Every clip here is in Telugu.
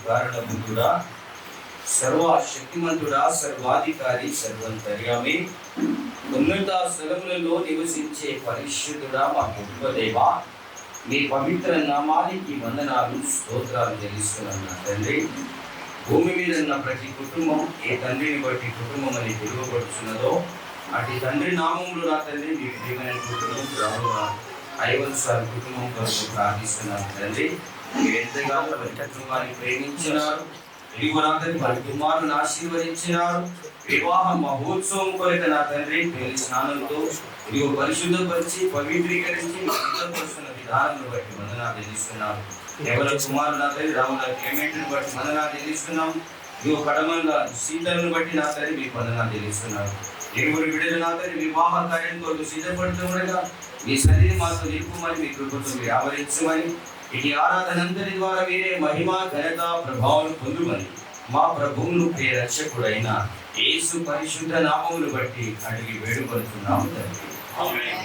కారణభూతుడా, సర్వశక్తిమంతుడా, సర్వాధికారి, సర్వంతర్యామి, ఉన్నత స్థలములలో నివసించే పరిశుద్ధుడా, మా గొప్ప దేవా, మీ పవిత్ర నామానికి వందనాలు, స్తోత్రాలు చెల్లిస్తున్నాను తండ్రి. భూమి మీద ఉన్న ప్రతి కుటుంబం ఏ తండ్రిని బట్టి కుటుంబం అని పిలువబడుతున్నదో అటు తండ్రి నామములు నా తండ్రి మీకు దీవెన కుటుంబం రాను ఐవన్సార్ కుటుంబం కొరకు ప్రార్థిస్తున్నాను తండ్రి. మీరు ఎంతగానో వారి కుటుంబాన్ని ప్రేమించినారు, ఇదిగో నా తండ్రి వారి కుమారుని ఆశీర్వదించినారు. వివాహ మహోత్సవం కొరకు నా తండ్రి పెళ్లి స్నానంతో ఇదిగో పరిశుద్ధపరిచి పవిత్రీకరించి సిద్ధపరుస్తున్న విధానం బట్టి వందనాలు చెల్లిస్తున్నాను. కేవలం కుమారుడు నా తండ్రి రాముల క్లెమెంట్ని బట్టి వందనాలు చెల్లిస్తున్నాం. ఇదిగో కడమల సీతలను బట్టి నా తండ్రి మీకు వందనాలు చెల్లిస్తున్నాను. ఇరువురు బిడ్డలు నా తండ్రి వివాహ కార్యంతో సిద్ధపడుతుండగా మీ సన్నిధి మాతో నిలుపుమని, మీ కృపతో మీరు ఆవరించమని, ఇటు ఆరాధన అంతటి ద్వారా మీరే మహిమ ఘనత ప్రభావం పొందుమని మా ప్రభువును ప్రియ రక్షకుడైన యేసు పరిశుద్ధ నామమును బట్టి అడిగి వేడుకొనుచున్నాము తండ్రి. ఆమేన్.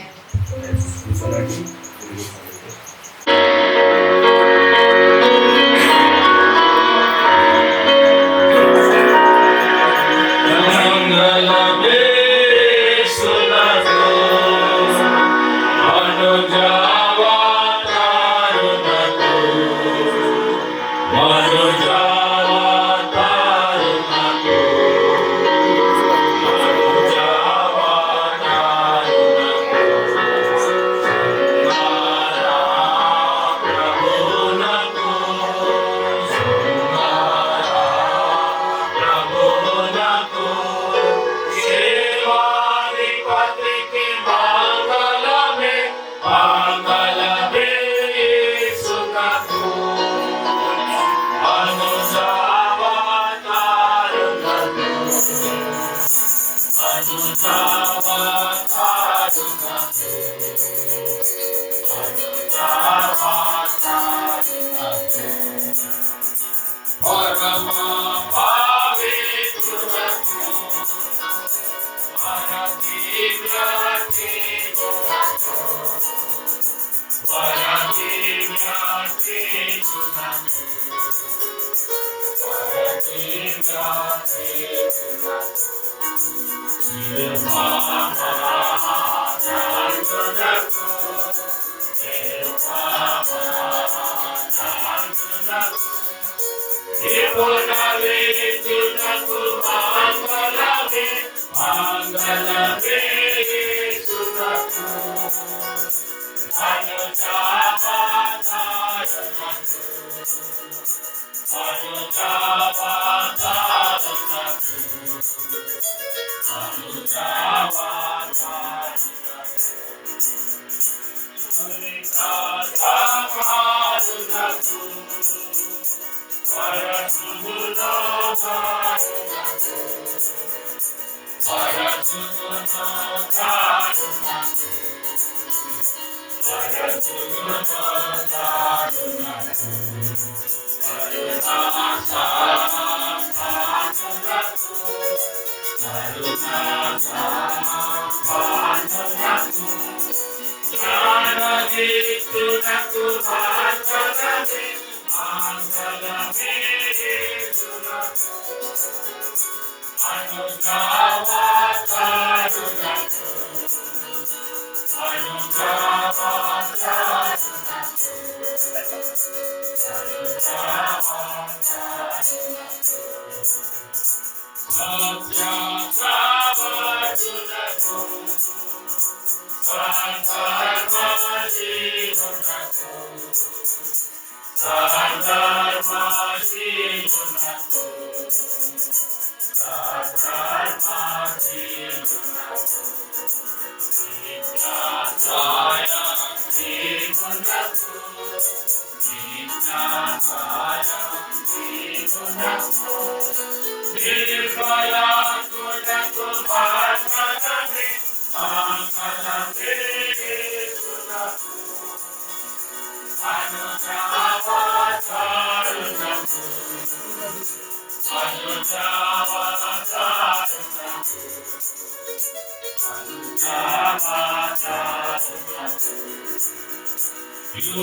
You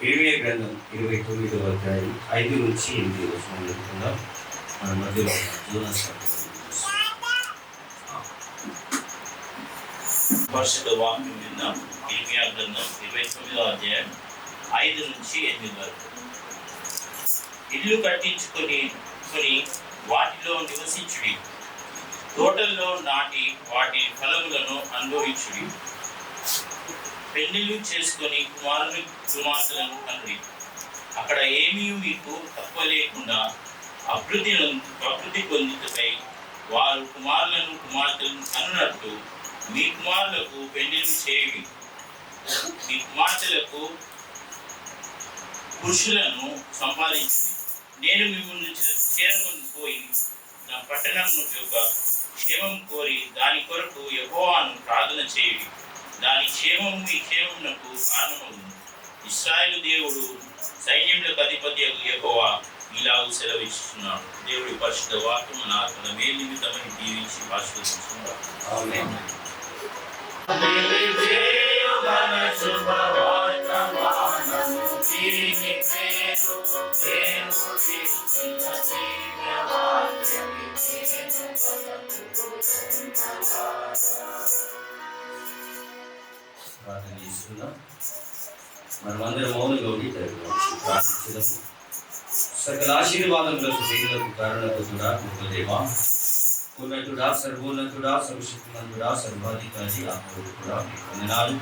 ఇర్మియా గ్రంథం 29వ అధ్యాయం 5 నుంచి 8 వచనాలు చదువుకుందాం. మన మధ్యలో పరిశుద్ధ వాక్యం విన్నాం. ఇర్మియా గ్రంథం 29వ అధ్యాయం 5 నుంచి 8 వరకు. ఇల్లు కట్టించుకొని వాటిలో నివసించుడి, తోటల్లో నాటి వాటి ఫలములను అనుభవించుడి, పెళ్లిళ్ళు చేసుకొని కుమార్తెలను కనుడి. అక్కడ ఏమీ మీకు తక్కువ లేకుండా అభివృద్ధి పొందుటకై వారు కుమార్తెలను కనున్నట్టు మీ కుమారులకు పెళ్లిళ్ళు చేయుడి. మీ కుమార్తెలకు పురుషులను సంపాదించుడి. నేను మిమ్మల్ని చేరమని పోయి నా పట్టణం యొక్క క్షేమం కోరి దాని కొరకు యెహోవాను ప్రార్థన చేయుడి. దాని క్షేమము మీ క్షేమమునకు కారణమగును. ఇశ్రాయేలు దేవుడు సైన్యములకు అధిపతి యెహోవా ఇలాగూ సెలవిస్తున్నాడు. దేవుడి పరిశుద్ధ వాక్యం మన మేలు నిమిత్తమని దీవించి ఆశీర్వదిస్తున్నాడు. ఆమేన్. ప్రార్థన చేసుకుందాం. మనమందరం మౌనంగా ఉండి ప్రార్థించదాము. సకల ఆశీర్వాదములకు దేవులకు కారణభూతుడా, గొప్ప దేవా, ఉన్నతుడా, సర్వోన్నతుడా, సర్వశక్తిమంతుడా, సర్వాధికారి, ఆత్మరూపుడా, మీకు వందనాలు.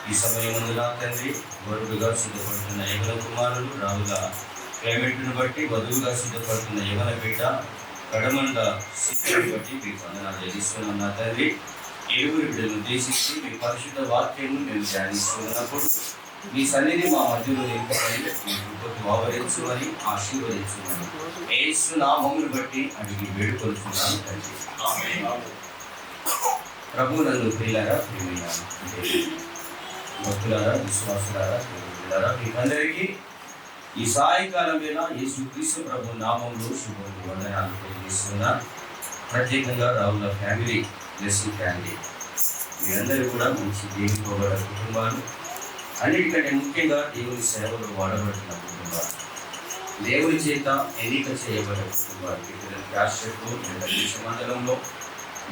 ఈ సమయమందున తండ్రి వరుడుగా సిద్ధపడుతున్న యవన కుమారులు, రావుల క్లైమేట్ను బట్టి వధువుగా సిద్ధపడుతున్న యవన బిడ్డ కడమండ స్థితిని బట్టి మీకు వందనాలు చెల్లిస్తున్నాం. నా తండ్రి, ఏడుగురి బిడ్డలను ఉద్దేశించి మీ పరిశుద్ధ వాక్యము మేము ధ్యానిస్తున్నప్పుడు మీ సన్నిధి మా మధ్యలో నిలుపుకొని మీ కృపకు ఆవరించమని ఆశీర్వదించమని యేసు నామమును బట్టి అడిగి వేడుకొలుచున్నాను తండ్రి. ప్రభు నందు ప్రియులారా, ప్రియమైన భక్తులారా, విశ్వాసులారా, దేవులారా, మీకందరికీ ఈ సాయంకాలం వేళ యేసుక్రీస్తు ప్రభు నామంలో శుభములు వందనాలు తెలియజేస్తున్నా. ప్రత్యేకంగా రావుల ఫ్యామిలీ, బ్లెస్సింగ్ ఫ్యామిలీ, మీరందరూ కూడా మంచి దేవుకోబడ్డ కుటుంబాలు, అన్నిటికంటే ముఖ్యంగా దేవుని సేవలు వాడబడుతున్న కుటుంబాలు, దేవుని చేత ఎన్నిక చేయబడ్డ కుటుంబాలు, దేశ మండలంలో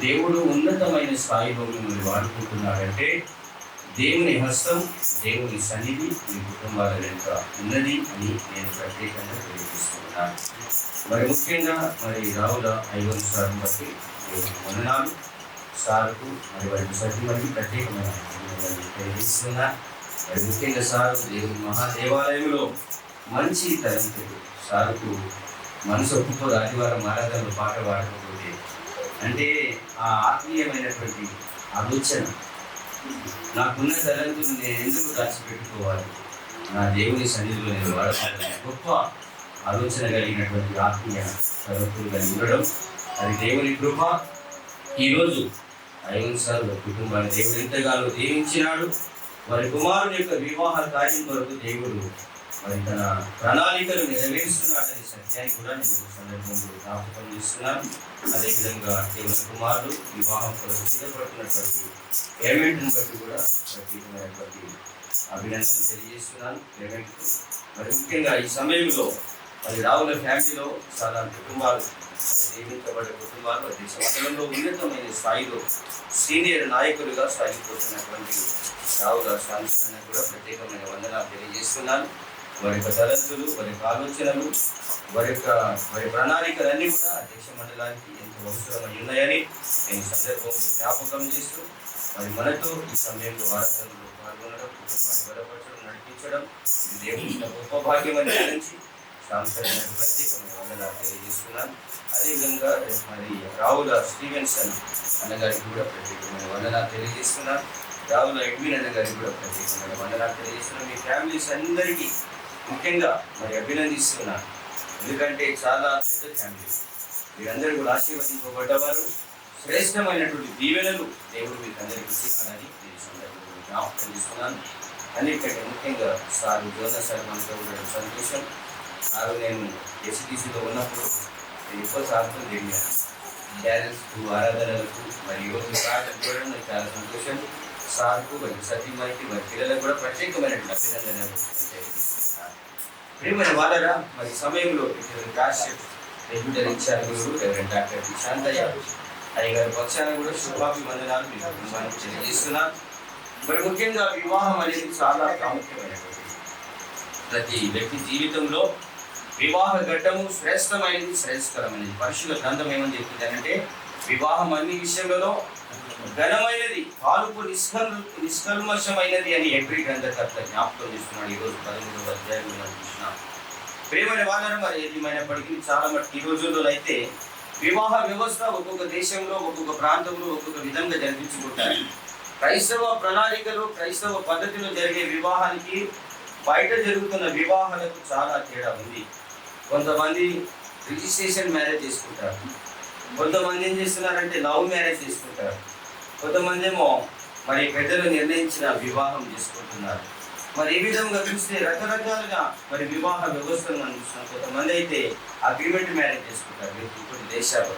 దేవుడు ఉన్నతమైన స్థాయిలో మిమ్మల్ని వాడుకుంటున్నాడంటే దేవుని హస్తం, దేవుని సన్నిధి మీ కుటుంబాల వెనుక ఉన్నది అని నేను ప్రత్యేకంగా తెలియజేస్తున్నాను. మరి ముఖ్యంగా మరి రావుల ఐవన్ సార్ బట్టి వందనాలు. సార్కు మరి వారి సభ్యులకి ప్రత్యేకమైన తెలియజేస్తున్నా. మరి ముఖ్యంగా సారు దేవుని మహాదేవాలయంలో మంచి తరంతుడు. సార్కు మనసు ఒప్పుకోదు ఆదివారం ఆరాధనలు పాట పాడకపోతే. అంటే ఆ ఆత్మీయమైనటువంటి ఆలోచన, నాకున్న తలంతులు నేను ఎందుకు దాచిపెట్టుకోవాలి, నా దేవుని సన్నిధిలో నేను వాడతాను, గొప్ప ఆలోచన కలిగినటువంటి ఆత్మీయ తలంతులు కలిగి ఉండడం అది దేవుని కృప. ఈరోజు ఐవన్ సార్ కుటుంబాన్ని దేవుడు ఎంతగానో దీవించినాడు. వారి కుమారుని యొక్క వివాహ కార్యం కొరకు దేవుడు మరి తన ప్రణాళికలు నెరవేరుస్తున్నాడనే సత్యాన్ని కూడా నేను సందర్భంలో జ్ఞాపకం చేస్తున్నాను. అదేవిధంగా దేవుని కుమారుడు వివాహం కొరకు సిద్ధపడుతున్నటువంటి పేమెంట్ను బట్టి కూడా ప్రత్యేకమైనటువంటి అభినందనలు తెలియజేస్తున్నాను పేమెంట్కు. మరి ముఖ్యంగా ఈ సమయంలో మరి రావుల ఫ్యామిలీలో చాలా కుటుంబాలు నియమించబడ్డ కుటుంబాలు దేశమండలంలో ఉన్నతమైన స్థాయిలో సీనియర్ నాయకులుగా సాగిపోతున్నటువంటి రావుల సాంస్కరణ కూడా ప్రత్యేకమైన వందనాలు తెలియజేస్తున్నాను. వారి యొక్క తలంతులు, వారి యొక్క ఆలోచనలు, వారి ప్రణాళికలన్నీ కూడా దేశ మండలానికి ఎంతో అవసరమై ఉన్నాయని నేను సందర్భంలో జ్ఞాపకం చేస్తూ మరి మనతో ఈ సమయంలో ఆరాధనలో పాల్గొనడం, కుటుంబాన్ని బలపరచడం, నడిపించడం ఇది దేవుని గొప్ప భాగ్యమని గురించి సాంస్కరణకు ప్రత్యేకమైన వందనాలు తెలియజేస్తున్నాను. అదేవిధంగా మరి రావుల స్టీవెన్సన్ అన్నగారికి కూడా ప్రత్యేకమైన వందనాలు తెలియజేస్తున్నాను. రావుల ఎడ్విన్ అన్నగారికి కూడా ప్రత్యేకమైన వందనాలు తెలియజేస్తున్నాను. మీ ఫ్యామిలీస్ అందరికీ ముఖ్యంగా మరి అభినందిస్తున్నాను. ఎందుకంటే చాలా పెద్ద ఫ్యామిలీ, మీరందరూ కూడా ఆశీర్వదింపబడ్డవారు. శ్రేష్టమైనటువంటి దీవెనలు దేవుడు మీకు అందరికీ ఇస్తున్నాడని నేను సందర్భంగా జ్ఞాపకం చేస్తున్నాను. అన్నిటికంటే ముఖ్యంగా సార్ జోనస్ సార్ మనతో ఉండడం సంతోషం. సారు నేను ఎస్టీసీలో ఉన్నప్పుడు నేను ఎక్కువ సార్లు తిరిగాను డ్యాన్స్ ఆరాధనలకు మరి ఈరోజు ప్రార్థన చూడడం నాకు చాలా సంతోషం. సార్కు మరి సతీమాయికి మరి పిల్లలకు కూడా ప్రత్యేకమైనటువంటి అభినందనలు తెలియజేస్తున్నాను. ప్రియమైన వాళ్ళరా మరి సమయంలో కాశ్యప్ రెగ్యులర్ ఇన్ఛార్జీలు రెవరెండ్ డాక్టర్ శాంతయ్య అయ్యగారి పక్షాన కూడా శుభాభివందనాలు మీ కుటుంబానికి తెలియజేస్తున్నాను. మరి ముఖ్యంగా వివాహం అనేది చాలా ప్రాముఖ్యమైనటువంటి ప్రతి వ్యక్తి జీవితంలో వివాహ ఘట్టము శ్రేష్టమైనది, శ్రేష్టకరమైనది. పరిశుద్ధ గ్రంథం ఏమని చెప్తుందంటే వివాహం అన్ని విషయంలో ఘనమైనది, కాలుపు నిష్కల్మషమైనది అని ఎవ్రీ గ్రంథకర్త జ్ఞాపకం చేస్తున్నాడు. ఈరోజు 13వ అధ్యాయంలో చూసినాం. ప్రియమైన వాళ్ళను మరి ఏమైనప్పటికీ చాలా మటుకు ఈ రోజుల్లో అయితే వివాహ వ్యవస్థ ఒక్కొక్క దేశంలో, ఒక్కొక్క ప్రాంతంలో ఒక్కొక్క విధంగా జరిపించుకుంటారు. క్రైస్తవ ప్రణాళికలు, క్రైస్తవ పద్ధతిలో జరిగే వివాహానికి బయట జరుగుతున్న వివాహాలకు చాలా తేడా ఉంది. కొంతమంది రిజిస్ట్రేషన్ మ్యారేజ్ చేసుకుంటారు, కొంతమంది ఏం చేస్తున్నారంటే లవ్ మ్యారేజ్ చేసుకుంటారు, కొంతమంది ఏమో మరి పెద్దలు నిర్ణయించిన వివాహం చేసుకుంటున్నారు. మరి ఈ విధంగా చూస్తే రకరకాలుగా మరి వివాహ వ్యవస్థను మనం చూస్తున్నాం. కొంతమంది అయితే అగ్రిమెంట్ మ్యారేజ్ చేసుకుంటారు. కొన్ని దేశాల్లో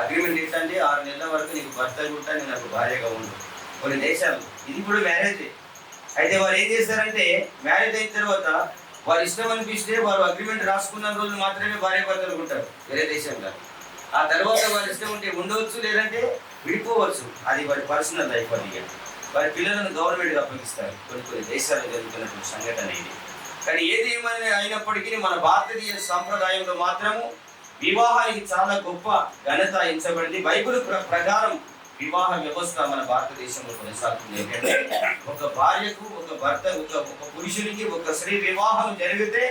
అగ్రిమెంట్ ఏంటంటే 6 నెలల వరకు నీకు భర్త గుంటా, నేను నాకు భార్యగా ఉండు. కొన్ని దేశాలు ఇది కూడా మ్యారేజే. అయితే వారు ఏం చేస్తారంటే మ్యారేజ్ అయిన తర్వాత వారు ఇష్టం అనిపిస్తే వారు అగ్రిమెంట్ రాసుకున్న రోజు మాత్రమే భార్య భర్తలు ఉంటారు వేరే దేశంలో. ఆ తర్వాత వారి ఇష్టం ఉంటే ఉండవచ్చు, లేదంటే విడిపోవచ్చు. అది వారి పర్సనల్ లైఫ్. అది వారి పిల్లలను గవర్నమెంట్గా అప్పగిస్తారు. కొన్ని దేశాల్లో జరుగుతున్నటువంటి సంఘటన ఇది. కానీ ఏది ఏమైనా అయినప్పటికీ మన భారతీయ సాంప్రదాయంలో మాత్రము వివాహానికి చాలా గొప్ప ఘనత ఎంచబడింది. బైబిల్ ప్రకారం వివాహ వ్యవస్థ మన భారతదేశంలో కొనసాగుతుంది. ఏంటంటే ఒక భార్యకు, ఒక భర్త, ఒక పురుషునికి, ఒక స్త్రీ వివాహం జరిగితే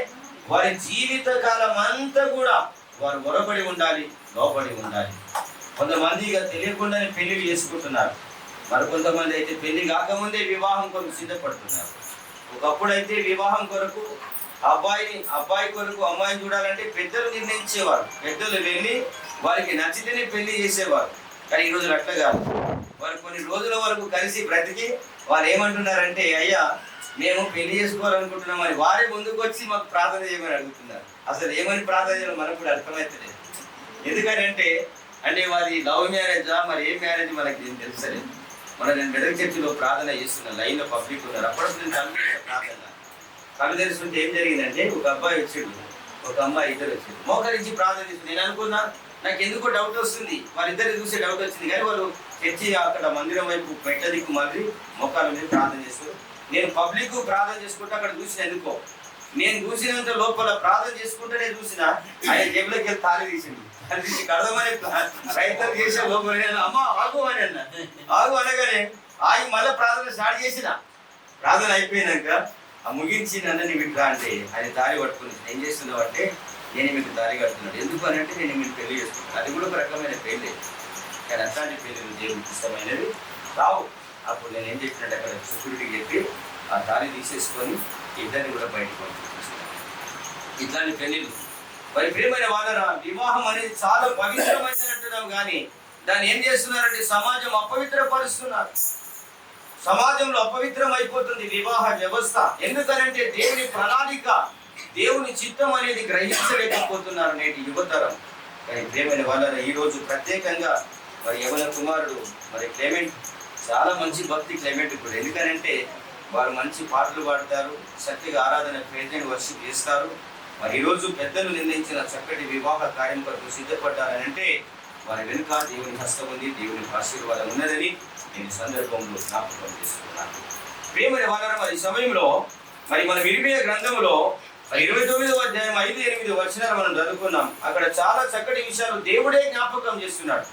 వారి జీవిత కాలం అంతా కూడా వారు ఒరబడి ఉండాలి, లోబడి ఉండాలి. కొంతమంది ఇక తెలియకుండానే పెళ్లిళ్ళు చేసుకుంటున్నారు. మరి కొంతమంది అయితే పెళ్లి కాకముందే వివాహం కొరకు సిద్ధపడుతున్నారు. ఒకప్పుడు అయితే వివాహం కొరకు అబ్బాయి కొరకు అమ్మాయిని చూడాలంటే పెద్దలు నిర్ణయించేవారు. పెద్దలు వెళ్ళి వారికి నచ్చితేనే పెళ్లి చేసేవారు. కానీ ఈ రోజులు అట్లా కాదు. వారు కొన్ని రోజుల వరకు కలిసి బ్రతికి వారు ఏమంటున్నారంటే, అయ్యా మేము పెళ్లి చేసుకోవాలనుకుంటున్నాం అని వారే ముందుకు వచ్చి మాకు ప్రార్థన చేయమని అడుగుతున్నారు. అసలు ఏమని ప్రార్థన చేయడం మనకు కూడా అర్థమవుతలేదు. ఎందుకంటే వారి లవ్ మ్యారేజా మరి ఏ మ్యారేజ్ మనకి ఏం తెలుసలేదు. నేను మెదక్ చర్చిలో ప్రార్థన చేస్తున్నా, లైన్లో పబ్లిక్ ఉన్నారు. అప్పటికి నేను ప్రార్థన కళ్ళు తెలుసుకుంటే ఏం జరిగిందంటే ఒక అబ్బాయి వచ్చాడు, ఒక అమ్మాయి, ఇద్దరు వచ్చాడు. మోకరించి ప్రార్థన చేస్తుంది. నేను అనుకున్నా నాకు ఎందుకో డౌట్ వస్తుంది, వాళ్ళిద్దరిని చూసే డౌట్ వచ్చింది. కానీ వాళ్ళు చర్చి అక్కడ మందిరం వైపు మెట్ల దిక్కు మళ్ళీ మొక్కల మీద ప్రార్థన చేస్తారు. నేను పబ్లిక్ ప్రార్థన చేసుకుంటే అక్కడ చూసిన ఎందుకో, నేను చూసినంత లోపల ప్రార్థన చేసుకుంటేనే చూసిన ఆయన జేబులోకి వెళ్ళి తాళి తీసిండు. అది తీసి కడదామని ప్రయత్నం చేసే లోపల అమ్మ ఆగు అని అన్న. ఆగు అనగానే ఆగి మళ్ళీ ప్రార్థన స్టార్ట్ చేసిన. ప్రార్థన అయిపోయినాక ముగించి నన్ను మీకు అంటే ఆయన తాళి పట్టుకుని ఏం చేస్తున్నావు అంటే, నేను మీకు తాళి కడుతున్నాడు. ఎందుకు అని అంటే నేను మీకు పెళ్లి చేసుకుంటాను. అది కూడా ఒక రకమైన పెళ్ళి, కానీ అట్లాంటి పెళ్ళిళ్ళు దేవుడికి ఇష్టమైనవి రావు. అప్పుడు నేను ఏం చెప్పినట్టు అక్కడ సెక్యూరిటీకి చెప్పి ఆ తాళి తీసేసుకొని ఇద్దరిని కూడా బయటకు పంపించేస్తాను. ఇట్లాంటి పెళ్ళిళ్ళు మరి ప్రియమైన వాళ్ళరా, వివాహం అనేది చాలా పవిత్రమైనది అంటున్నాం, కానీ దాన్ని ఏం చేస్తున్నారంటే సమాజం అపవిత్రపరుస్తున్నారు. సమాజంలో అపవిత్రం అయిపోతుంది వివాహ వ్యవస్థ. ఎందుకనంటే దేవుని ప్రణాళిక, దేవుని చిత్తం అనేది గ్రహించలేకపోతున్నారు నేటి యువతరం. కానీ ప్రియమైన వాళ్ళ ఈరోజు ప్రత్యేకంగా మరి యవన కుమారుడు మరి క్లెమెంట్ చాలా మంచి భక్తి క్లెమెంట్ కూడా. ఎందుకనంటే వారు మంచి పాటలు పాడతారు, చక్కగా ఆరాధన ప్రేరణ వర్షిప్ చేస్తారు. మరి ఈరోజు పెద్దలు నిర్ణయించిన చక్కటి వివాహ కార్యం కొరకు సిద్ధపడ్డారని అంటే వారి వెనుక దేవుని హస్తం ఉంది, దేవుని ఆశీర్వాదం ఉన్నదని నేను సందర్భంలో జ్ఞాపకం చేసుకున్నాను. ప్రియమైన వాళ్ళ మరి సమయంలో మరి మన ఇర్మీయా గ్రంథంలో 29వ అధ్యాయం 5-8 వచనాలు మనం చదువుకున్నాం. అక్కడ చాలా చక్కటి విషయాలు దేవుడే జ్ఞాపకం చేస్తున్నాడు.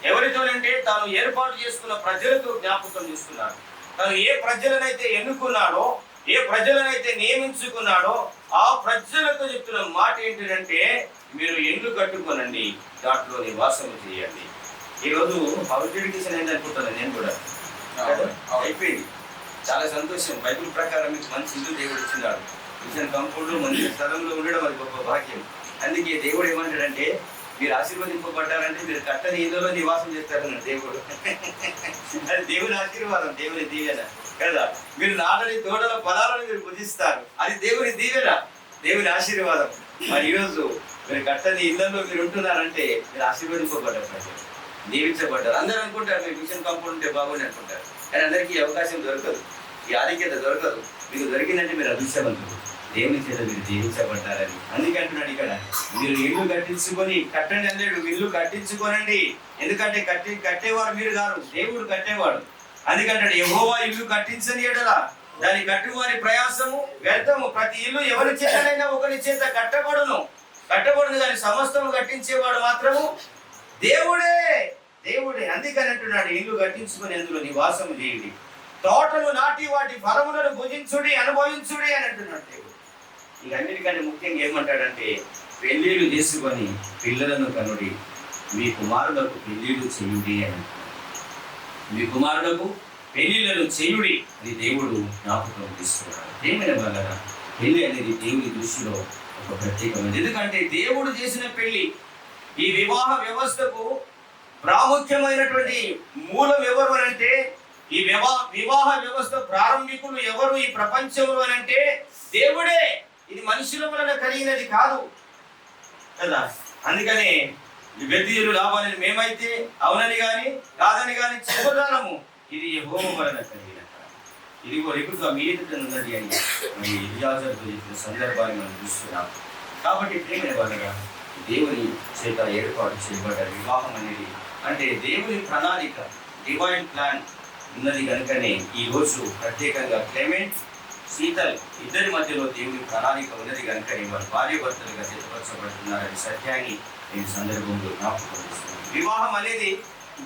ఎవరితోనంటే తాను ఏర్పాటు చేసుకున్న ప్రజలతో జ్ఞాపకం చేస్తున్నాడు. తాను ఏ ప్రజలనైతే ఎన్నుకున్నాడో, ఏ ప్రజలనైతే నియమించుకున్నాడో ఆ ప్రజలతో చెప్తున్న మాట ఏంటంటే, మీరు ఇల్లు కట్టుకోనండి, దాంట్లో నివాసం చేయండి. ఈరోజు హౌస్ ఎడ్యుకేషన్ ఏంటి అనుకుంటాను నేను కూడా, అయిపోయింది. చాలా సంతోషం. బైబిల్ ప్రకారం మీకు మంచి ఇల్లు దేవుడు ఇచ్చినాడు. మిషన్ కంపౌండ్లో మంచి స్థలంలో ఉండడం అది గొప్ప భాగ్యం. అందుకే దేవుడు ఏమంటాడంటే, మీరు ఆశీర్వదింపబడ్డారంటే మీరు కట్టని ఇళ్ళలో నివాసం చేస్తారన్నాడు దేవుడు. అది దేవుని ఆశీర్వాదం, దేవుని దీవెన కదా. మీరు నాటని తోటల ఫలాలను మీరు భుజిస్తారు, అది దేవుని దీవెన, దేవుని ఆశీర్వాదం. మరి ఈరోజు మీరు కట్టని ఇళ్లలో మీరు ఉంటున్నారంటే మీరు ఆశీర్వదింపబడ్డారు, దీవించబడ్డారు. అందరూ అనుకుంటారు మీరు మిషన్ కంపౌండ్ ఉంటే బాగుంది అనుకుంటారు, కానీ అందరికీ అవకాశం దొరకదు, ఈ ఆధిక్యత దొరకదు. మీకు దొరికిందంటే మీరు అదృష్టవంతులు, దేవుని చేత మీరు దీవించబడ్డారని. అందుకంటున్నాడు ఇక్కడ, మీరు ఇల్లు కట్టించుకొని కట్టండి అన్నాడు. ఇల్లు కట్టించుకోనండి, ఎందుకంటే కట్టేవాడు మీరు కాదు, దేవుడు కట్టేవాడు. అందుకంటాడు, యెహోవా ఇల్లు కట్టించని ఎడల దాని కట్టువారి ప్రయాసము వ్యర్థము. ప్రతి ఇల్లు ఎవరి చేతనైనా ఒకరి చేత కట్టబడును కానీ సమస్తము కట్టించేవాడు మాత్రము దేవుడే. అందుకని అంటున్నాడు, ఇల్లు కట్టించుకొని అందులో నివాసము చేయండి, తోటలు నాటి వాటి ఫలములను భుజించుడి, అనుభవించుడి అని అంటున్నాడు దేవుడు. ఇక అన్నిటికంటే ముఖ్యంగా ఏమంటాడంటే, పెళ్లిళ్ళు చేసుకొని పిల్లలను కనుడి, మీ కుమారులకు పెళ్లిళ్ళు చేయుడి అని అంటున్నాడు. మీ కుమారులకు పెళ్లిళ్ళను చేయుడి అని దేవుడు జ్ఞాపకం తీసుకున్నాడు. దేవుని వల్ల పెళ్లి అనేది దేవుని దృష్టిలో ఒక ప్రత్యేకమైనది. ఎందుకంటే దేవుడు చేసిన పెళ్లి, ఈ వివాహ వ్యవస్థకు ప్రాముఖ్యమైనటువంటి మూలం ఎవరు అనంటే, ఈ వివాహ వ్యవస్థ ప్రారంభికులు ఎవరు ఈ ప్రపంచంలో అనంటే దేవుడే. ఇది మనుషుల వలన కలిగినది కాదు కదా. అందుకనే వ్యక్తులు లాభాలని మేమైతే అవునని కానీ కాదని కానీ చెప్పగలము, ఇది యెహోవా వలన కలిగిన. ఇది ఎక్కువగా మీ ఎదుట ఉన్నది అని ఎలియాజరుతో చెప్పిన సందర్భాన్ని మనం చూస్తున్నాం. కాబట్టి ప్రేమ వాళ్ళగా దేవుని చేత ఏర్పాటు చేయబడ్డ వివాహం అనేది అంటే దేవుని ప్రణాళిక, డివైన్ ప్లాన్ ఉన్నది కనుకనే ఈ రోజు ప్రత్యేకంగా క్లెమెంట్, శీతల్ ఇద్దరి మధ్యలో దేవుని ప్రణాళిక ఉన్నది కనుకనే వారు భార్యాభర్తలుగా జతపరచబడుతున్నారనే సత్యాన్ని నేను సందర్భంలో జ్ఞాపకం చేస్తున్నాను. వివాహం అనేది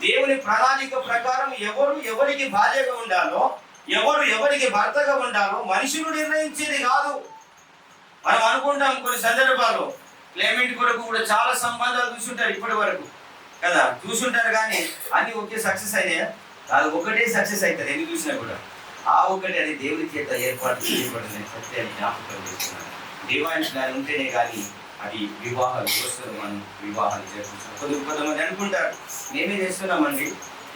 దేవుని ప్రణాళిక ప్రకారం ఎవరు ఎవరికి భార్యగా ఉండాలో, ఎవరు ఎవరికి భర్తగా ఉండాలో మనుషులు నిర్ణయించేది కాదు. మనం అనుకుంటాం కొన్ని సందర్భాల్లో క్లెమెంట్ కొరకు కూడా చాలా సంబంధాలు చూసుంటారు ఇప్పటి వరకు కదా, చూసుంటారు, కానీ అన్ని ఒకే సక్సెస్ అయినాయా? అది ఒకటే సక్సెస్ అవుతుంది ఎన్ని చూసినా కూడా. ఆ ఒకటి అది దేవుని చేత ఏర్పాటు చేయబడిన సత్యాన్ని జ్ఞాపకం చేస్తున్నాను. డివైన్ ప్లాన్ ఉంటేనే కానీ అది వివాహ వ్యవస్థలు మనం వివాహాలు చేస్తున్నాం. కొంతమంది అనుకుంటారు, మేమే చేస్తున్నామండి,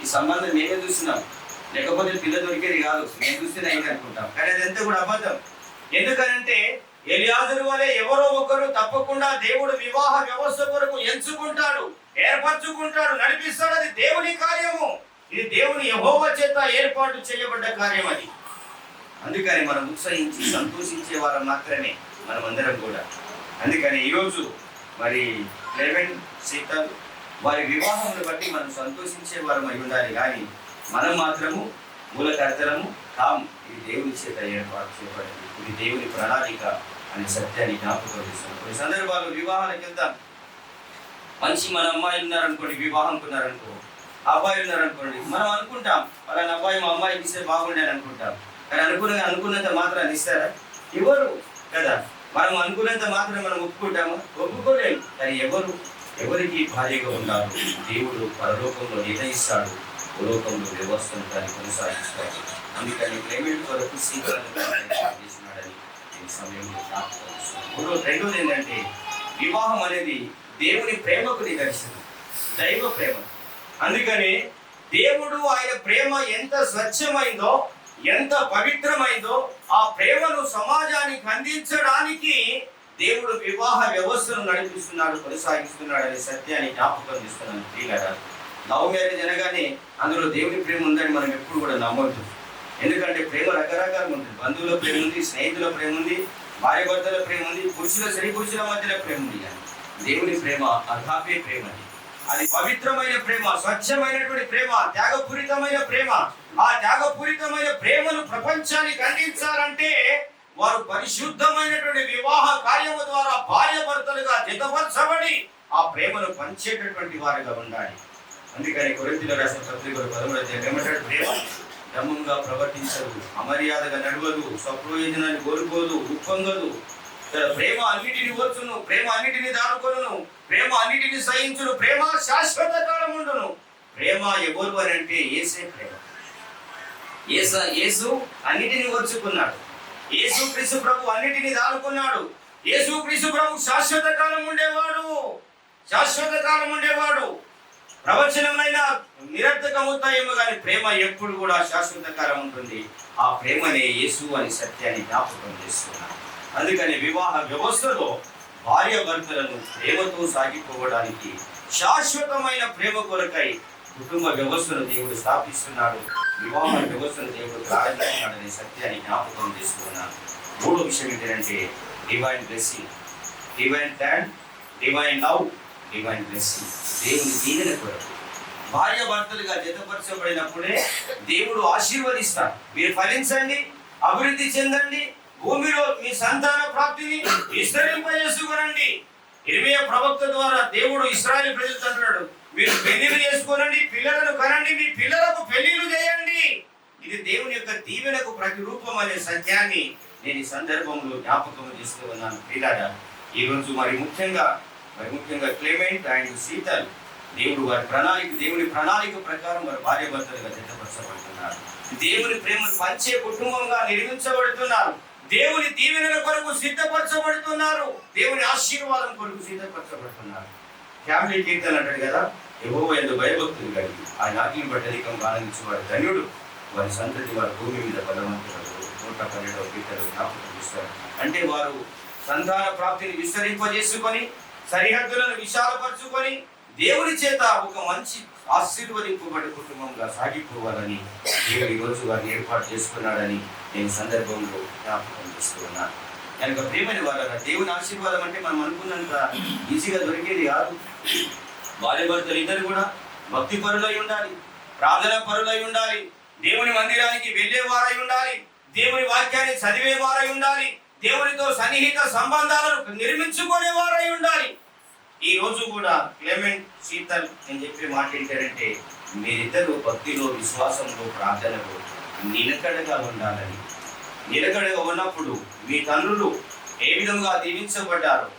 ఈ సంబంధం మేమే చూస్తున్నాం, లేకపోతే పిల్ల దొరికేది కాదు, మేము చూస్తేనే అయింది అనుకుంటాం. కానీ అదంతా కూడా అబద్ధం. ఎందుకనంటే ఎలియాజరు వలె ఎవరో ఒకరు తప్పకుండా దేవుడు వివాహ వ్యవస్థ కొరకు ఎంచుకుంటాడు, ఏర్పరచుకుంటాడు, నడిపిస్తాడు. అది దేవుని కార్యము, ఇది దేవుని యెహోవా చేత ఏర్పాటు చేయబడ్డ కార్యం అది. అందుకని మనం ఉత్సహించి సంతోషించే వారు మాత్రమే మనం అందరం కూడా. అందుకని ఈరోజు మరి క్లెమెంట్, శీతల్ వారి వివాహమును బట్టి మనం సంతోషించే వారం అయి ఉండాలి, కానీ మనం మాత్రము మూలకర్తలము కాము. ఇది దేవుని చేత ఏర్పాటు చేయబడింది, ఇది దేవుని ప్రణాళిక అనే సత్యాన్ని జ్ఞాపకం చేస్తున్నాం. కొన్ని సందర్భాలు వివాహాలకు వెళ్తాం, మంచి మన అమ్మాయిలు ఉన్నారనుకోండి, వివాహం ఉన్నారనుకో, అబ్బాయిలు ఉన్నారనుకోండి, మనం అనుకుంటాం వాళ్ళని అబ్బాయి మా అమ్మాయికి ఇస్తే బాగుండాలి అనుకుంటాం, కానీ అనుకున్నంత మాత్రం ఇస్తారా? ఎవరు కదా. మనం అనుకున్నంత మాత్రం మనం ఒప్పుకుంటాము? ఒప్పుకోలేము. కానీ ఎవరికి భార్యగా ఉన్నారు దేవుడు పరలోకంలో నిర్ణయిస్తాడు, భూలోకంలో వ్యవస్థను దాన్ని కొనసాగిస్తాడు. అందుకని క్లైమేట్ వరకు చేస్తున్నాడని ఈ సమయంలో రెండోది ఏంటంటే, వివాహం అనేది దేవుని ప్రేమకు నిదర్శనం, దైవ ప్రేమ. అందుకని దేవుడు ఆయన ప్రేమ ఎంత స్వచ్ఛమైందో, ఎంత పవిత్రమైందో, ఆ ప్రేమను సమాజానికి అందించడానికి దేవుడు వివాహ వ్యవస్థను నడిపిస్తున్నాడు, కొనసాగిస్తున్నాడు అనే సత్యాన్ని జ్ఞాపకం చేస్తున్నాను. ప్రియులారా, లవ్ మ్యారేజ్ అనగానే అందులో దేవుని ప్రేమ ఉందని మనం ఎప్పుడు కూడా నమ్మొద్దు. ఎందుకంటే ప్రేమ రకరకాలుగా ఉంటుంది. బంధువుల ప్రేమ ఉంది, స్నేహితుల ప్రేమ ఉంది, భార్య భర్తల ప్రేమ ఉంది, స్త్రీ పురుషుల మధ్యలో ప్రేమ ఉంది. కానీ దేవుని ప్రేమ అగాపే ప్రేమ, అది పవిత్రమైన ప్రేమ, స్వచ్ఛమైనటువంటి ప్రేమ, త్యాగపూరితమైన ప్రేమ. ఆ త్యాగపూరితమైన ప్రేమను ప్రపంచానికి అందించాలంటే వారు పరిశుద్ధమైనటువంటి వివాహ కార్యము ద్వారా భార్య భర్తలుగా జతపరచబడి ఆ ప్రేమను పంచేటటువంటి వారుగా ఉండాలి. అందుకని కొరింథీయులకు రాసిన పత్రిక 13వ అధ్యాయం ఏమంటాడు? ప్రేమ ధర్మంగా ప్రవర్తించదు, అమర్యాదగా నడవదు, స్వప్రయోజనాన్ని కోరుకోదు, ఉప్పొంగదు. ప్రేమ అన్నిటిని ఓర్చును, ప్రేమ అన్నిటిని దాడుకొను, ప్రేమ అన్నిటిని సహించును, ప్రేమ శాశ్వత కాలం ఉండును. ప్రేమ ఎవరు అని అంటే యేసే ప్రేమ. యేసు అన్నిటిని ఓర్చుకున్నాడు, యేసు క్రీస్తు ప్రభు అన్నిటిని దాడుకున్నాడు. యేసు క్రీస్తు ప్రభు శాశ్వత కాలం ఉండేవాడు. ప్రవచనమైన నిరర్థకమవుతాయేమో కానీ ప్రేమ ఎప్పుడు కూడా శాశ్వత కాలం ఉంటుంది. ఆ ప్రేమనే యేసు అని సత్యాన్ని జ్ఞాపకం చేస్తున్నాడు. అందుకని వివాహ వ్యవస్థలో భార్య భర్తలను ప్రేమతో సాగిపోవడానికి, శాశ్వతమైన ప్రేమ కొరకై కుటుంబ వ్యవస్థను దేవుడు స్థాపిస్తున్నాడు, వివాహ వ్యవస్థను దేవుడు ప్రారంభిస్తున్నాడనే సత్యాన్ని జ్ఞాపకం చేస్తున్నాను. మూడో విషయం ఏంటంటే divine blessing, divine plan, divine love, divine blessing. దేవుని దీవెన కొరకు భార్య భర్తలుగా జతపరచబడినప్పుడే దేవుడు ఆశీర్వదిస్తాడు. మీరు ఫలించండి, అభివృద్ధి చెందండి, భూమిలో మీ సంతాన ప్రాప్తిని విస్తరింపజేసుకునండి. ఇర్మీయా ప్రవక్త ద్వారా దేవుడు ఇశ్రాయేలు ప్రజలతో అంటున్నాడు, మీరు పెళ్లిళ్ళు చేసుకోనండి, పిల్లలను కనండి, మీ పిల్లలకు పెళ్లిళ్ళు చేయండి. ఇది దేవుని యొక్క దీవెనకు ప్రతిరూపం అనే సత్యాన్ని నేను ఈ సందర్భంలో జ్ఞాపకం చేస్తూ ఉన్నాను. పిల్లారా, ఈరోజు మరి ముఖ్యంగా క్లెమెంట్ అండ్ సీతల్ దేవుని ప్రణాళిక ప్రకారం వారి భార్య భర్తలుగా జతపరచబడుతున్నారు. దేవుని ప్రేమను పంచే కుటుంబంగా నిర్మించబడుతున్నారు. దేవుని దీవెనల కొరకు సిద్ధపరచబడుతున్నారు. దేవుని ఆశీర్వాదం కొరకు సిద్ధపరచబడుతున్నారు. ఫ్యామిలీ కీర్తన అంటాడు కదా, యెహోవా యందు భయభక్తులు కలిగి ఆయన ఆజ్ఞను బట్టి అధికంగా ఆనందించేవాడు ధన్యుడు, వారి సంతతి వారి భూమి మీద బలవంతుడు. 112వ కీర్తన జ్ఞాపకం చేస్తారు. అంటే వారు సంతాన ప్రాప్తిని విస్తరింపజేసుకొని, సరిహద్దులను విశాలపరచుకొని, దేవుని చేత ఒక మంచి ఆశీర్వదింపబడి కుటుంబంగా సాగిపోవాలని దేవుడు ఈరోజు వారిని ఏర్పాటు చేసుకున్నాడని నేను సందర్భంలో జ్ఞాపకం చేస్తున్నాను. కనుక ప్రేమని వారు దేవుని ఆశీర్వాదం అంటే మనం అనుకున్నంత ఈజీగా దొరికేది కాదు. భార్య భర్తలు ఇద్దరు కూడా భక్తి పరులై ఉండాలి, ప్రార్థనా పరులై ఉండాలి, దేవుని మందిరానికి వెళ్ళేవారై ఉండాలి, దేవుని వాక్యాన్ని చదివేవారై ఉండాలి, దేవునితో సన్నిహిత సంబంధాలను నిర్మించుకునేవారై ఉండాలి. ఈ రోజు కూడా క్లెమెంట్ సీతల్ నేను చెప్పే మాట ఏంటంటే, మీరిద్దరూ భక్తిలో, విశ్వాసంలో, ప్రార్థనలో నిలకడగా ఉండాలని. నిలకడగా ఉన్నప్పుడు మీ తండ్రులు ఏ విధంగా దీవించబడ్డారో,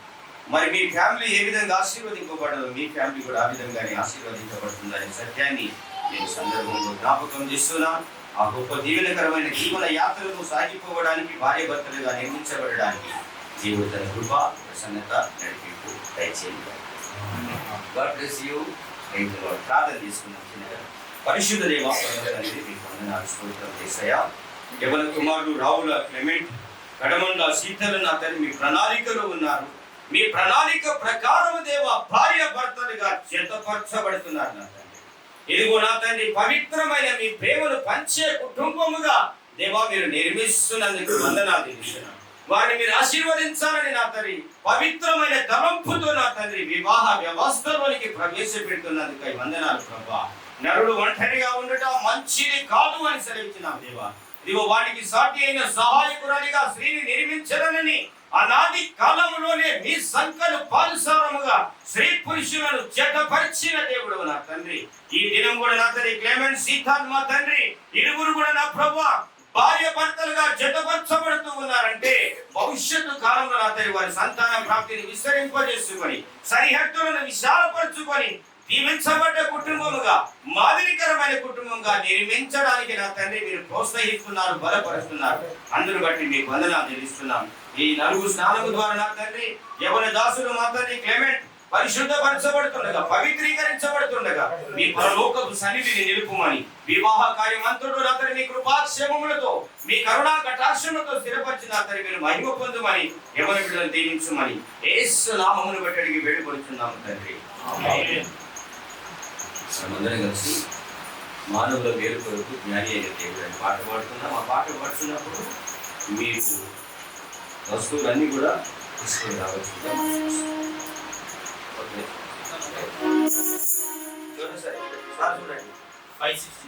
మరి మీ ఫ్యామిలీ ఏ విధంగా ఆశీర్వదింపబడ్డారో, మీ ఫ్యామిలీ కూడా ఆ విధంగానే ఆశీర్వదించబడుతుందనే సత్యాన్ని నేను సందర్భంలో జ్ఞాపకం చేస్తున్నాను. ఆ గొప్ప దీవెనకరమైన జీవన యాత్రను సాగిపోవడానికి, భార్య భర్తలుగా నిర్మించబడడానికి దేవుడు తన కృప, ప్రసన్నత, నడిపింపు దయచేయండి. God bless you. ప్రార్థన చేసుకున్నాం. పరిశుద్ధ దేవా, మీకు వందనాలు, స్తోత్రం యేసయ్యా. యవన కుమారుడు రావుల క్లెమెంట్, కడమండ సీతలు నా తండ్రి మీ ప్రణాళికలో ఉన్నారు. మీ ప్రణాళిక ప్రకారం దేవా భార్య భర్తలుగా జతపరచబడుతున్నారు నా తండ్రి. ఇదిగో నా తండ్రి, పవిత్రమైన మీ ప్రేమను పంచే కుటుంబముగా దేవా మీరు నిర్మిస్తున్నందుకు వందనాలు తెలుస్తున్నాను. వారిని మీరు ఆశీర్వదించాలని నా తండ్రి పవిత్రమైన తలంపుతో నా తండ్రి వివాహ వ్యవస్థలోనికి ప్రవేశపెడుతున్నందుకై వందనాలు ప్రభా. నరుడు ఒంటరిగా ఉండటం మంచిది కాదు అని సెలవిచ్చినాం దేవా. ఇదిగో వానికి సాటి అయిన సహాయకురాలిగా స్త్రీని నిర్మించడనని అనాది కాలంలోనే మీ సంఖ్యలు పాలుసారముగా స్త్రీ పురుషులను జతపరిచిన దేవుడు నా తండ్రి. ఈ దినం కూడా నా తండ్రి క్లెమెంట్ సీతాన్ మా తండ్రి ఇరువురు కూడా నా ప్రభువా భార్య భర్తలుగా జతపరచబడుతూ ఉన్నారంటే భవిష్యత్తు కాలంలో నా తండ్రి వారి సంతాన ప్రాప్తిని విస్తరింపజేసుకొని సరిహద్దులను విశాలపరచుకొని దీవించబడ్డ కుటుంబముగా మాదిరికరమైన కుటుంబంగా నిర్మించడానికి నా తండ్రి మీరు ప్రోత్సహిస్తున్నారు, బలపరుస్తున్నారు. అందును బట్టి మీకు వందనాలు చెల్లిస్తున్నాం. ఈ నలుగురు స్నానము ద్వారా నా తండ్రి ఎవరి దాసులు మా తండ్రి క్లెమెంట్ పరిశుద్ధపరచబడుతుండగా పవిత్రీకరించబడుతుండగా మీ పరలోకపు సన్నిధిని నిలుపుమని వివాహ కార్యమంతుడు అతని మీ కృపాక్షేమములతో మీ కరుణా కటాక్షములతో స్థిరపరిచిన అతని మీరు మహిమ పొందుమని ఎవరి బిడ్డలను దీవించమని యేసు నామమును బట్టి అడిగి వేడుకొనుచున్నాము తండ్రి. మనమందరం కలిసి మానవుల వేరు కొరకు జ్ఞాని అయిన దేవుడు పాట పాడుతున్నాం. ఆ పాట పాడుతున్నప్పుడు మీరు వస్తువులన్నీ కూడా తీసుకొని రావచ్చు. చూడండి సార్ చూడండి 560.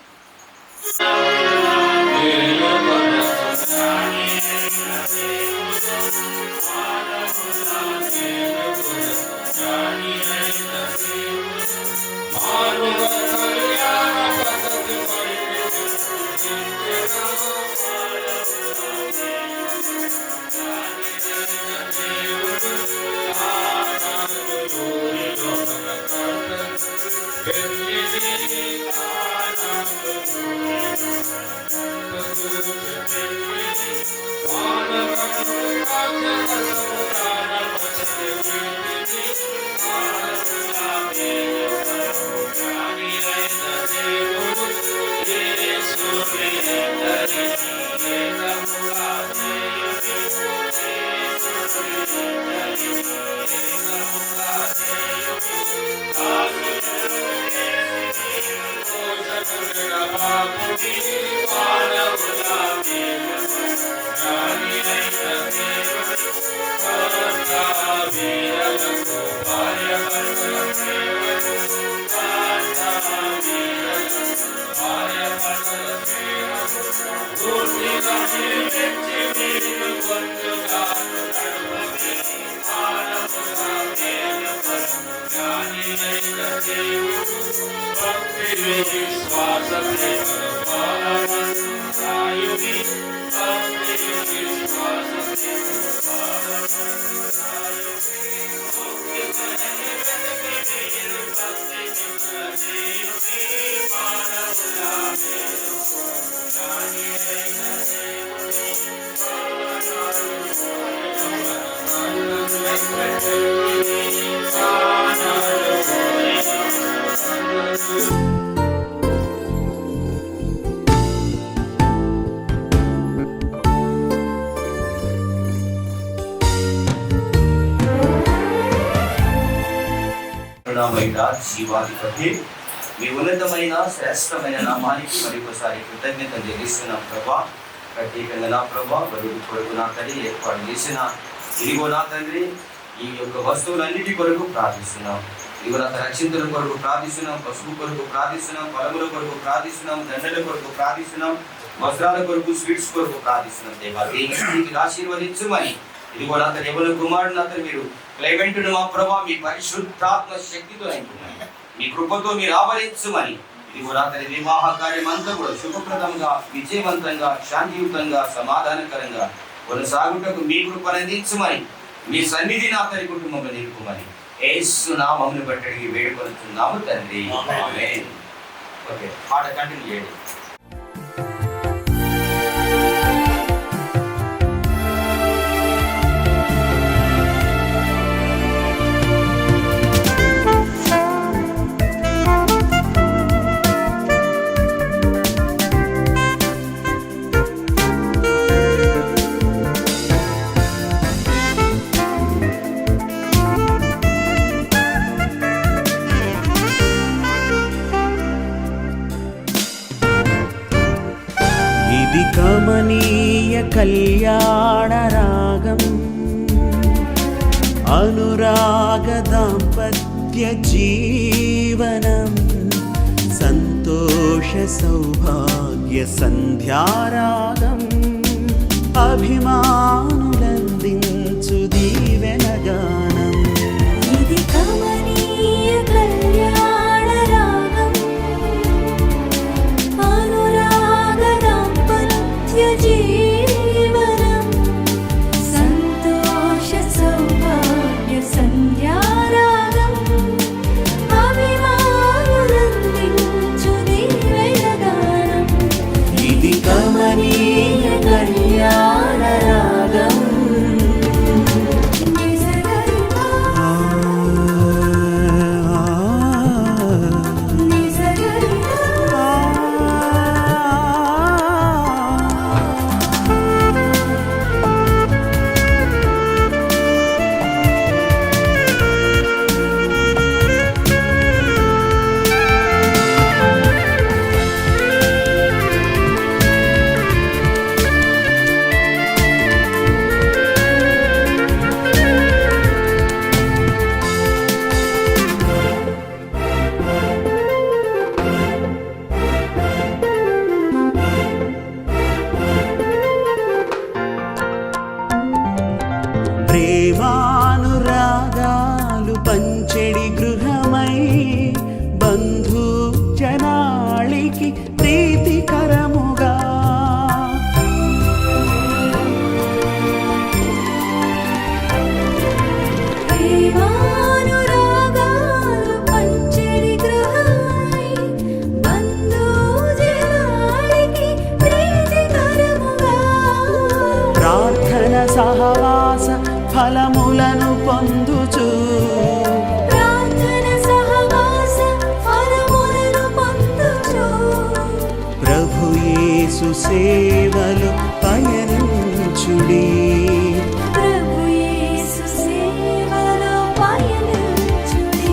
జీవాధిపతి మీ ఉన్నతమైన శ్రేష్టమైన నామానికి మరొకసారి కృతజ్ఞత చెల్లిస్తున్నాం ప్రభా. ప్రత్యేకంగా నా ప్రభా వరుడు కొరకు నా తండ్రి ఏర్పాటు చేసిన ఇదిగో నా తండ్రి ఈ యొక్క వస్తువులన్నిటి కొరకు ప్రార్థిస్తున్నాం. ఇదిగో నా రక్షింతుల కొరకు ప్రార్థిస్తున్నాం, పసుపు కొరకు ప్రార్థిస్తున్నాం, ఫలముల కొరకు ప్రార్థిస్తున్నాం, దండల కొరకు ప్రార్థిస్తున్నాం, వస్త్రాల కొరకు, స్వీట్స్ కొరకు ప్రార్థిస్తున్నాం. దేవా దీనికి ఆశీర్వదించుమని ఇదిగో నా తండ్రి ఎవరి కుమారుడు అతను మీరు క్లైమెంటును మా ప్రభా మీ పరిశుద్ధాత్మ శక్తితో నింపుమని మీ కృపతో మీరు ఆవరించుమని ఇదిగో నా తండ్రి వివాహ కార్యం అంతా కూడా శుభప్రదంగా, విజయవంతంగా, శాంతియుతంగా, సమాధానకరంగా కొనసాగుటకు మీ కృపను అందించుమని మీ సన్నిధి నా తండ్రి కుటుంబంలో నిలుపుమని యేసు నామమును బట్టి వేడుకొనుచున్నాము తండ్రి. ఆమేన్. ఓకే, పాట కంటిన్యూ చేయండి. కళ్యాణ రాగం అనురాగ దాంపత్య జీవనం సంతోష సౌభాగ్య సంధ్యారాగం అభిమానులందించు దీవెన గానం ఇది కమనీయ కళ్యాణ రాగం అనురాగ దాంపత్య జీవనం సంతోష సౌభాగ్య సంధ్యారాగం అభిమానులందించు దీవెన గానం ఇది కమనీయ కళ్యాణ రాగం ప్రేమానురాగాలు పంచెడి గృహమై బంధు జనాళికి ప్రీతికరముగా ప్రేమానురాగాలు పంచెడి గృహమై బంధు జనాళికి ప్రీతికరముగా ప్రార్థన సహవాస ఫలములను పొందుచు ప్రార్థన సహవాస ఫలములను పొందుచు ప్రభు యేసు సేవలో పయనించుడి ప్రభు యేసు సేవలో పయనించుడి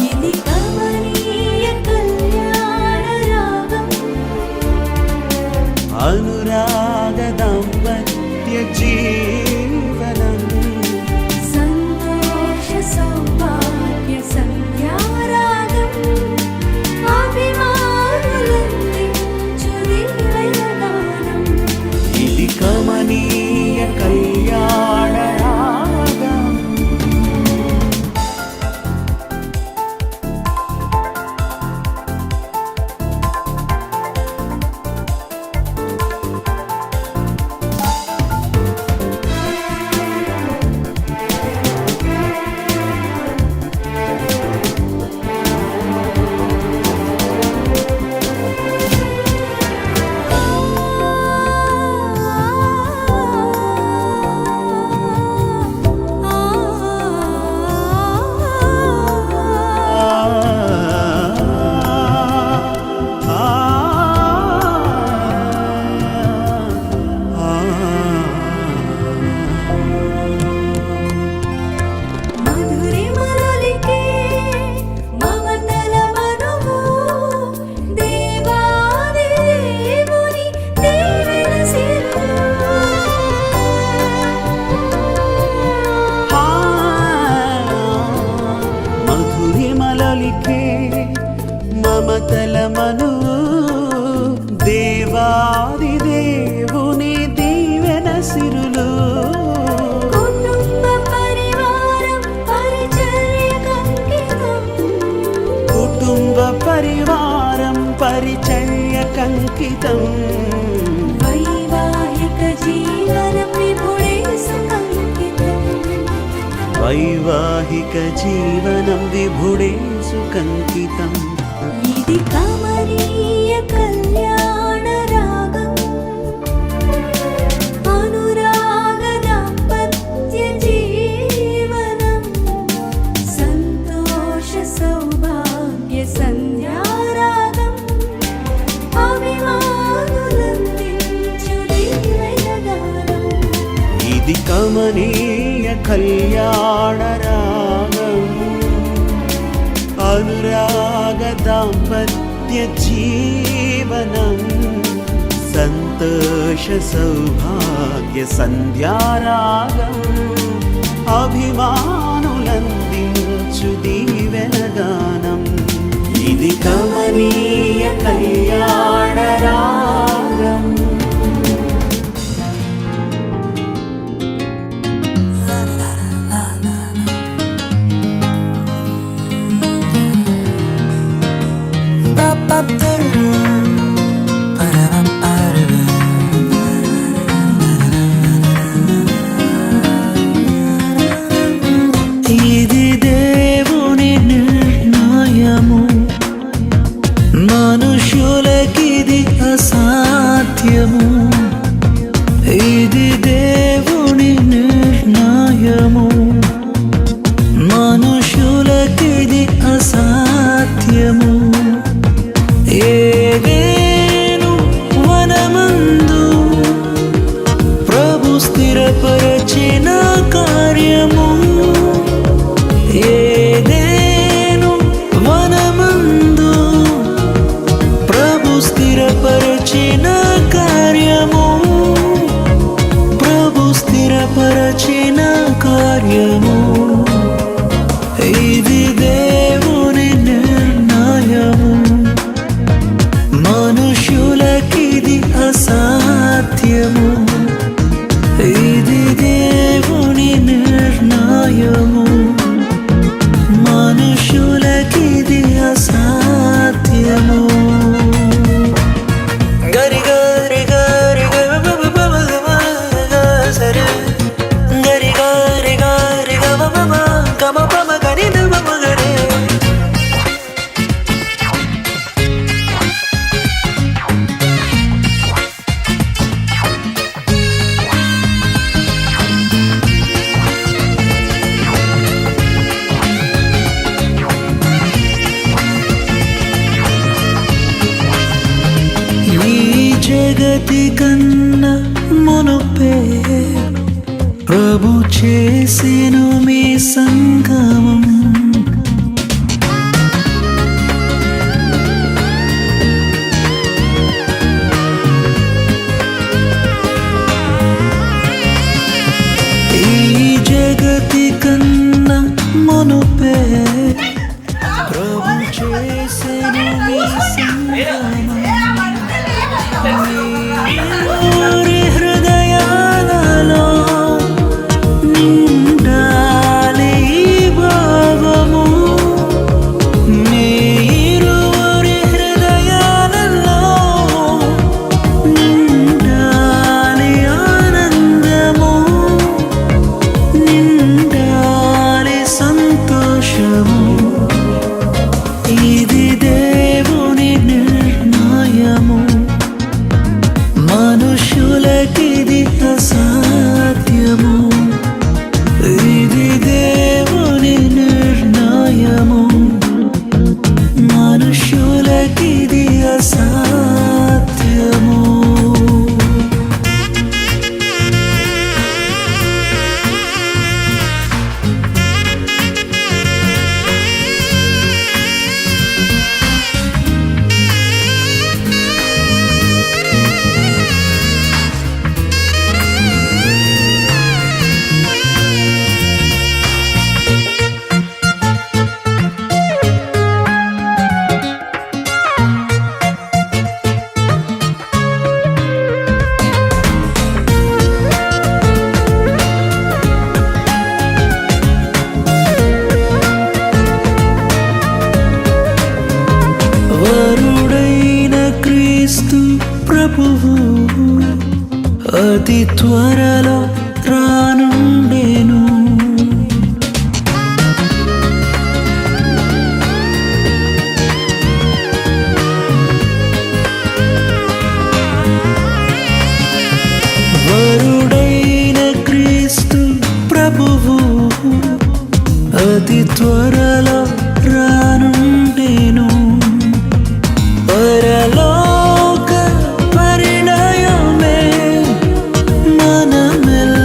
ఇది కమనీయ కళ్యాణ రాగం అనురాగ దాంపత్య జీవనం సంతోష సౌభాగ్య సంధ్యారాగం అభిమానులందించు దీవెన గానం ఇది కమనీయ కళ్యాణ రాగం మధురిమలలికే మమతల మనువు దేవాది దేవుని దీవెన సిరులు మధురిమలలికే మమతల మను దేవాది దేవుని దీవెన సిరులు కుటుంబ పరివారం పరిచర్య కుటుంబ పరివారం పరిచర్యకంకితం కంకితం వైవాహిక జీవనం విభుడేసు కంకితం వైవాహిక జీవనం విభుడేసు కంకితం ఇది కమనీయ కళ్యాణ రాగం అనురాగ దాంపత్య జీవనం సంతోష సౌభాగ్య సంధ్యారాగం అభిమానులందించు దీవెన గానం ఇది కమనీయ కళ్యాణ రాగం అనురాగ దాంపత్య జీవనం సంతోష సంతోష సౌభాగ్య సంధ్యారాగం అభిమానులందించు దీవెనగానం ఇది కమనీయ కళ్యాణ రాగం. ఇది దేవుని నిర్ణయము, మనుషులకిది అసాధ్యము. ఇది దేవుని నిర్ణయము, మనుషులకిది అసాధ్యము. ఏదేను వనమందు ప్రభు స్థిరపరచిన కార్యము, ఏదేను వనమందు ప్రభు స్థిరపరచిన కార్యము, ప్రభు స్థిరపరచిన కార్యము. ఇది దేవుని నిర్ణయము, మనుషులకిది అసాధ్యము. ఇది దేవుని నిర్ణయము, మనుషులకిది అసాధ్యము. గరి గరి గరి సరే గరి గరి గరి గమ గమ గరి గరే. ఈ జగతి కన్నా మునుపే ప్రభు చేసెను మీ సంగమం. ఈ జగతి కన్నా మునుపే ప్రభు చేసెను మీ సంగమం. హృదయాలలో నిండాలి భావము, మీరురి హృదయాలలో నిండాలి ఆనందము, నిండాలి సంతోషము. ఇది దేవుని నిర్ణయము, మనుషులకిది అసాధ్యము. ఇది దేవుని నిర్ణయము, మనుషులకిది అసాధ్యము. వరుడైన క్రీస్తు ప్రభువు అతి త్వరలో రానుండెను. వరుడైన క్రీస్తు ప్రభువు అతి త్వరలో రానుండెను. పరలోక పరిణయమే మనమెల్ల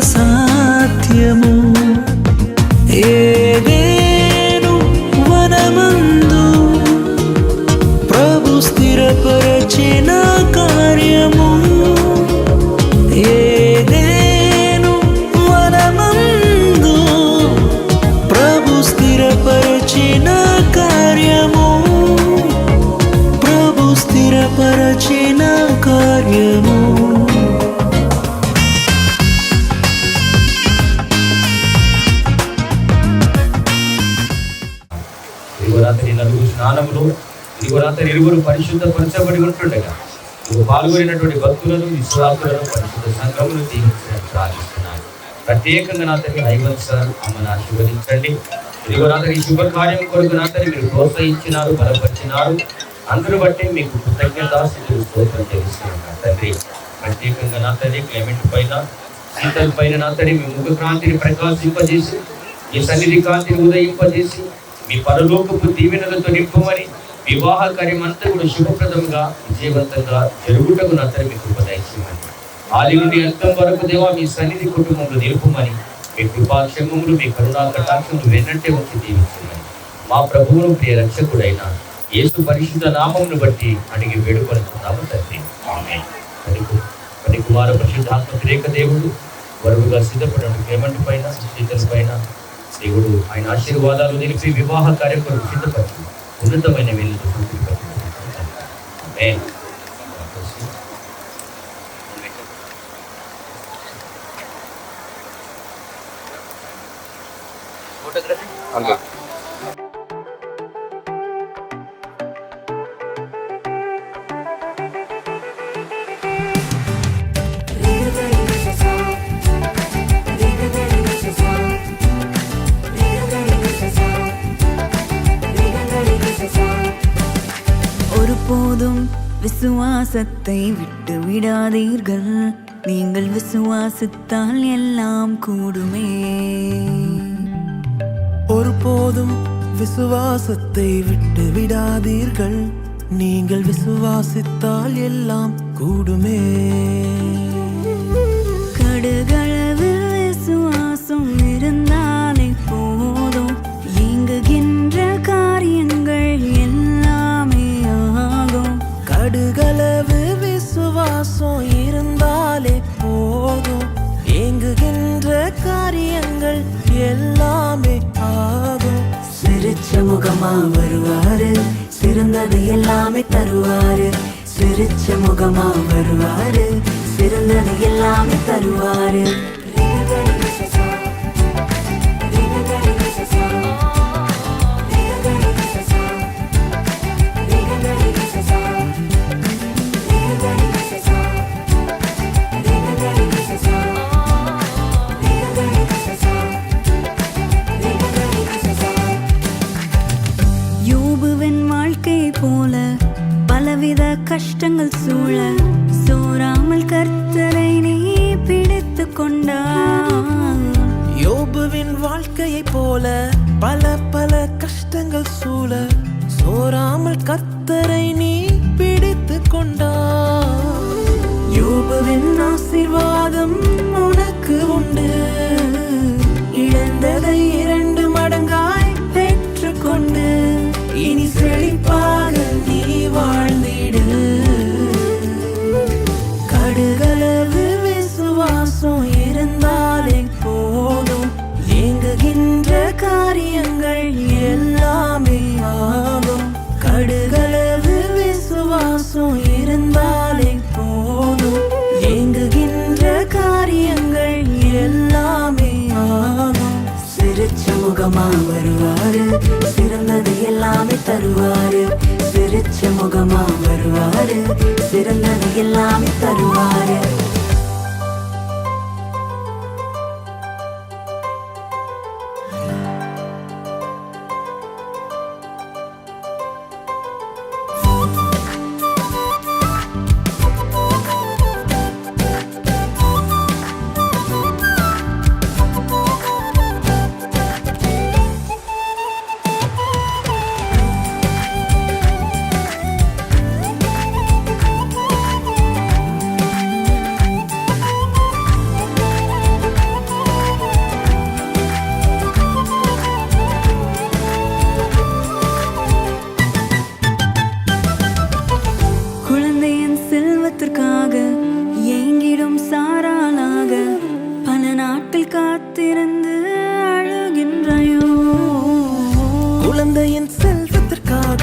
అసాధ్యము. ఏదేను వనమందు ప్రభు స్థిరపరచిన కార్యము. ఏదేను వనమందు ప్రభు స్థిరపరచిన కార్యము. ప్రభు స్థిరపరచిన కార్యము. రాత్రి నలుగురు స్నానములు రాత్రి ఇరువురు పరిశుద్ధపరచబడి ఉంటుండగా పాల్గొనినటువంటి భక్తులను విశ్వాసులను పరిశుద్ధ సంఘమును దీవించడానికి ప్రార్థిస్తున్నాను. ప్రత్యేకంగా నాతని ఐవన్ సార్ అమ్మను ఆశీర్వదించండి. రాత్రి ఈ శుభకార్యం కొరకు నాతని మీరు ప్రోత్సహించినారు, బలపరిచినారు. అందరూ బట్టి మీకు కృతజ్ఞతాస్తుతులు స్తోత్రం చేస్తున్నాను తండ్రి. ప్రత్యేకంగా నాతని క్లైమేట్ పైన శీతల పైన నాతని మీ ముఖ క్రాంతిని ప్రకాశింపజేసి, మీ సన్నిధి కాంతిని ఉదయింపజేసి, మీ పరలోకపు దీవెనలతో నింపమని, వివాహ కార్యం అంతా కూడా శుభప్రదంగా విజయవంతంగా జరుగుటకు నాతని మీ కృప దయచేయమని, ఆది నుండి అంతం వరకు దేవా మీ సన్నిధి కుటుంబంలో నిలుపుమని, మీ కృపాక్షేమములు మీ కరుణా కటాక్షములు వెన్నంటే వచ్చి దీవించమని మా ప్రభువును ప్రియ రక్షకుడైన యేసు పరిశుద్ధ నామమును బట్టి అడిగి వేడుకొనుచున్నాము తండ్రి. ఆమేన్. కుమార పరిశుద్ధాత్మ త్రియేక దేవుడు వరువుగా సిద్ధపడిన పేమెంట్ పైన శీతల పైన దేవుడు ఆయన ఆశీర్వాదాలు నిలిపి వివాహ కార్యక్రమం సిద్ధపరిచి ఉన్నతమైన వెళ్ళి ஒருபோதும் விசுவாசத்தை விட்டு விடாதீர்கள், நீங்கள் விசுவாசித்தால் எல்லாம் கூடுமே. ஒருபோதும் விசுவாசத்தை விட்டு விடாதீர்கள், நீங்கள் விசுவாசித்தால் எல்லாம் கூடுமே. கடுகளவு விசுவாசம் இருந்தாலே போதும், இயங்குகின்ற காரியங்கள் எல்லாமே ஆகும். கடுகளவு விசுவாசம் இருந்தாலே போதும், ஏங்குகின்ற காரியங்கள் எல்லாமே ஆகும். சிரிச்ச முகமா வருவாரு, சிறந்தது எல்லாமே தருவாரு. சிரிச்ச முகமா வருவாரு, சிறந்தது எல்லாமே தருவாரு. யோபுவின் வாழ்க்கை போல பலவித கஷ்டங்கள் சூழ, சோராமல் கர்த்தரை நீ பிடித்து கொண்டாய். யோபுவின் வாழ்க்கையை போல பல பல கஷ்டங்கள் சூழ, சோராமல் கர்த்தரை நீ பிடித்து கொண்டாய். யோபுவின் ஆசீர்வாதம் உனக்கு உண்டு, இழந்ததை 2 மடங்காய் பெற்றுக்கொண்டு இனி செழிப்பாக நீ வாழ்ந்திடு. கடுகளவு விசுவாசம் இருந்தாலே போதும், இயங்குகின்ற காரியங்கள் எல்லாமே ஆகும். கடுகளவு விசுவாசம் இருந்தாலே போதும், இயங்குகின்ற காரியங்கள் எல்லாமே ஆகும். சிரிச்ச முகமா வருவாரு, சிறந்தது எல்லாமே தருவாரு. சிரிச்ச முகமா வருவாரு, சிறந்தது எல்லாமே தருவாரு. காத்திருந்து அழுகின்றாயோ குழந்தையின் செல்வத்திற்காக